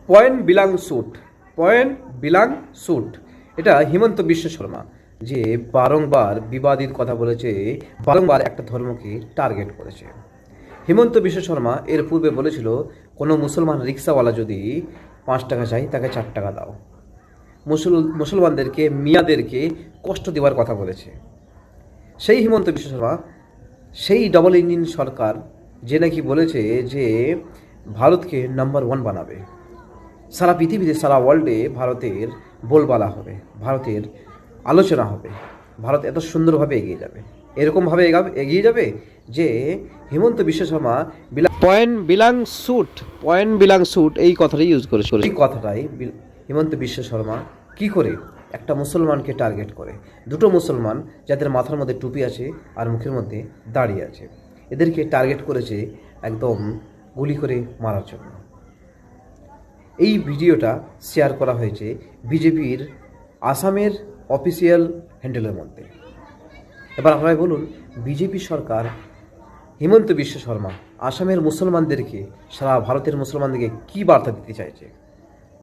Point blank shoot, point blank sweet, এটা হিমন্ত বিশ্ব শর্মা যে বারংবার বিবাদিত কথা বলেছে, বারংবার একটা ধর্মকে টার্গেট করেছে। হিমন্ত বিশ্ব শর্মা এর পূর্বে বলেছিল কোনো মুসলমান রিক্সাওয়ালা যদি 5 টাকা চাই তাকে 4 টাকা দাও। মুসলমানদেরকে, মিয়াদেরকে কষ্ট দেওয়ার কথা বলেছে সেই হিমন্ত বিশ্ব শর্মা, সেই ডবল ইঞ্জিন সরকার যে নাকি বলেছে যে ভারতকে নাম্বার 1 বানাবে, সারা পৃথিবীতে, সারা ওয়ার্ল্ডে ভারতের বলবালা হবে, ভারতের আলোচনা হবে, ভারত এত সুন্দরভাবে এগিয়ে যাবে, এরকমভাবে এগিয়ে যাবে যে Himanta Biswa Sarma point blank shoot, point blank shoot এই কথাটাই ইউজ করেছিল। এই কথাটাই হিমন্ত বিশ্ব শর্মা কি করে একটা মুসলমানকে টার্গেট করে, দুটো মুসলমান যাদের মাথার মধ্যে টুপি আছে আর মুখের মধ্যে দাড়ি আছে, এদেরকে টার্গেট করেছে একদম গুলি করে মারার জন্য। এই ভিডিওটা শেয়ার করা হয়েছে বিজেপির আসামের অফিসিয়াল হ্যান্ডেলের মধ্যে। এবার আপনারাই বলুন, বিজেপি সরকার, হিমন্ত বিশ্ব শর্মা আসামের মুসলমানদেরকে, সারা ভারতের মুসলমানদেরকে কী বার্তা দিতে চাইছে?